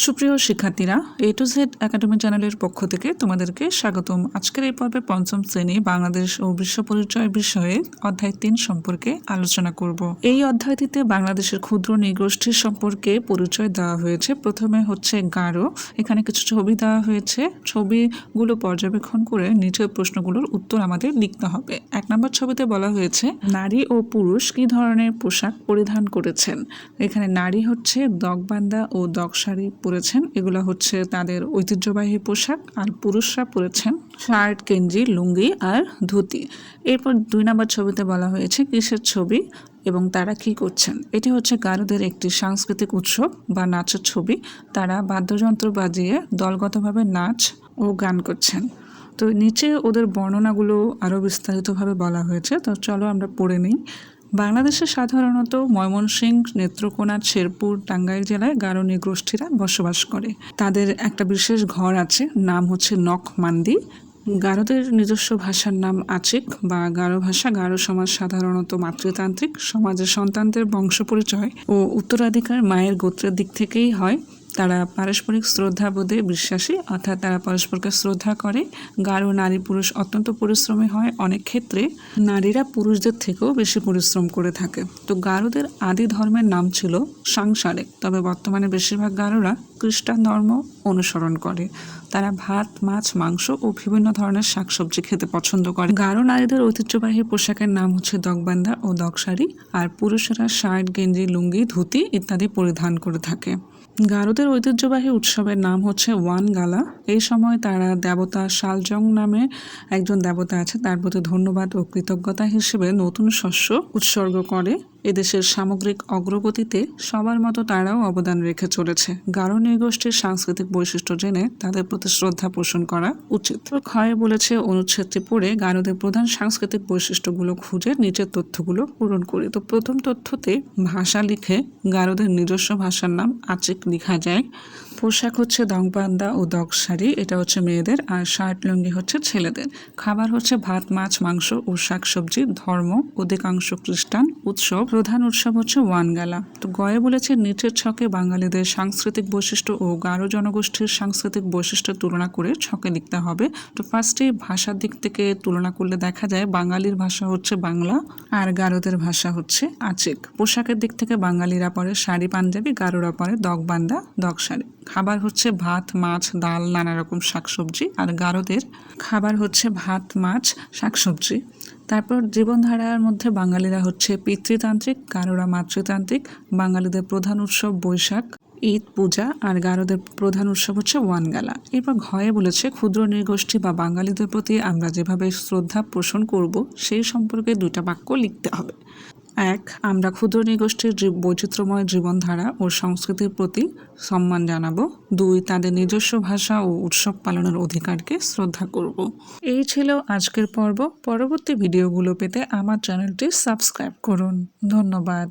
সুপ্রিয় শিক্ষার্থীরা, এ to Z academy চ্যানেলের পক্ষ থেকে তোমাদেরকে স্বাগতম। আজকের এই পর্বে পঞ্চম শ্রেণী বাংলাদেশ ও বিশ্ব পরিচয় বিষয়ে অধ্যায় 3 সম্পর্কে আলোচনা করব। এই অধ্যায়টিতে বাংলাদেশের ক্ষুদ্র নৃগোষ্ঠীর সম্পর্কে পরিচয় দেওয়া হয়েছে। প্রথমে হচ্ছে গারো। এখানে কিছু ছবি দেওয়া হয়েছে, ছবিগুলো পর্যবেক্ষণ করে নিচের প্রশ্নগুলোর উত্তর আমাদের লিখতে হবে। 1 নম্বর ছবিতে বলা হয়েছে নারী ও পুরুষ কি ধরনের পোশাক পরিধান করেছেন। এখানে নারী হচ্ছে দগবান্দা ও দগশাড়ি পরেছেন, এগুলো হচ্ছে তাদের ঐতিহ্যবাহী পোশাক। আর পুরুষরা পরেছেন শার্ট, গেঞ্জি, লুঙ্গি আর ধুতি। এরপর 2 নম্বর ছবিতে বলা হয়েছে কিসের ছবি এবং তারা কি করছেন। এটি হচ্ছে গারোদের একটি সাংস্কৃতিক উৎসব বা নাচের ছবি। তারা বাদ্যযন্ত্র বাজিয়ে দলগতভাবে নাচ ও গান করছেন। তো নিচে ওদের বর্ণনাগুলো আরও বিস্তারিতভাবে বলা হয়েছে, তো চলো আমরা পড়ে নিই। বাংলাদেশে সাধারণত ময়মনসিংহ, নেত্রকোনা, শেরপুর, টাঙ্গাইল জেলায় গারো নৃগোষ্ঠীরা বসবাস করে। তাদের একটা বিশেষ ঘর আছে, নাম হচ্ছে নখমান্দি। গারোদের নিজস্ব ভাষার নাম আচিক বা গারো ভাষা। গারো সমাজ সাধারণত মাতৃতান্ত্রিক। সমাজের সন্তানদের বংশ পরিচয় ও উত্তরাধিকার মায়ের গোত্রের দিক থেকেই হয়। তারা পারস্পরিক শ্রদ্ধাবোধে বিশ্বাসী, অর্থাৎ তারা পরস্পরকে শ্রদ্ধা করে। গারো নারী পুরুষ অত্যন্ত পরিশ্রমী হয়। অনেক ক্ষেত্রে নারীরা পুরুষদের থেকেও বেশি পরিশ্রম করে থাকে। তো গারোদের আদি ধর্মের নাম ছিল সাংসারিক, তবে বর্তমানে বেশিরভাগ গারোরা খ্রিস্টান ধর্ম অনুসরণ করে। তারা ভাত, মাছ, মাংস ও বিভিন্ন ধরনের শাকসবজি খেতে পছন্দ করে। গারো নারীদের ঐতিহ্যবাহী পোশাকের নাম হচ্ছে দগবান্দা ও দগশাড়ি, আর পুরুষেরা শার্ট, গেঞ্জি, লুঙ্গি, ধুতি ইত্যাদি পরিধান করে থাকে। গারোদের ঐতিহ্যবাহী উৎসবের নাম হচ্ছে ওয়ান গালা। এই সময় তারা দেবতা শালজং নামে একজন দেবতা আছে, তার প্রতি ধন্যবাদ ও কৃতজ্ঞতা হিসেবে নতুন শস্য উৎসর্গ করে। এদেশের সামগ্রিক অগ্রগতিতে সবার মতো তারাও অবদান রেখে চলেছে। গারো নৃগোষ্ঠীর সাংস্কৃতিক বৈশিষ্ট্য জেনে তাদের প্রতি শ্রদ্ধা পোষণ করা উচিত। ক্ষয়ে বলেছে অনুচ্ছেদটি পড়ে গারোদের প্রধান সাংস্কৃতিক বৈশিষ্ট্যগুলো খুঁজে নিচের তথ্যগুলো পূরণ করি। তো প্রথম তথ্যতে ভাষা লিখে গারোদের নিজস্ব ভাষার নাম আচিক লেখা যায়। পোশাক হচ্ছে দগবান্দা ও দগশাড়ি, এটা হচ্ছে মেয়েদের, আর শার্ট লুঙ্গি হচ্ছে ছেলেদের। খাবার হচ্ছে ভাত, মাছ, মাংস ও শাকসবজি। ধর্ম অধিকাংশ খ্রিস্টান। উৎসব প্রধান উৎসব হচ্ছে ওয়ান গালা। তো গয়ে বলেছে নিচের ছকে বাঙালিদের সাংস্কৃতিক বৈশিষ্ট্য ও গারো জনগোষ্ঠীর সাংস্কৃতিক বৈশিষ্ট্য তুলনা করে ছকে লিখতে হবে। তো ফার্স্টে ভাষার দিক থেকে তুলনা করলে দেখা যায় বাঙালির ভাষা হচ্ছে বাংলা আর গারোদের ভাষা হচ্ছে আচিক। পোশাকের দিক থেকে বাঙালিরা পরে শাড়ি পাঞ্জাবি, গারোরা পরে দগবান্দা দগশাড়ি। খাবার হচ্ছে ভাত, মাছ, ডাল, নানা রকম শাকসবজি। আর গারোদের খাবার হচ্ছে ভাত, মাছ, শাকসবজি। তারপর জীবনধারার মধ্যে বাঙালিরা হচ্ছে পিতৃতান্ত্রিক, গারোরা মাতৃতান্ত্রিক। বাঙালিদের প্রধান উৎসব বৈশাখ, ঈদ, পূজা। আর গারোদের প্রধান উৎসব হচ্ছে ওয়ান গালা। এরপর ঘয়ে বলেছে ক্ষুদ্র নৃগোষ্ঠী বা বাঙালিদের প্রতি আমরা যেভাবে শ্রদ্ধা পোষণ করব সেই সম্পর্কে 2টা বাক্য লিখতে হবে। 1, আমরা ক্ষুদ্র নৃগোষ্ঠীর বৈচিত্র্যময় জীবনধারা ও সংস্কৃতির প্রতি সম্মান জানাবো। 2, তাদের নিজস্ব ভাষা ও উৎসব পালনের অধিকারকে শ্রদ্ধা করব। এই ছিল আজকের পর্ব। পরবর্তী ভিডিওগুলো পেতে আমার চ্যানেলটি সাবস্ক্রাইব করুন। ধন্যবাদ।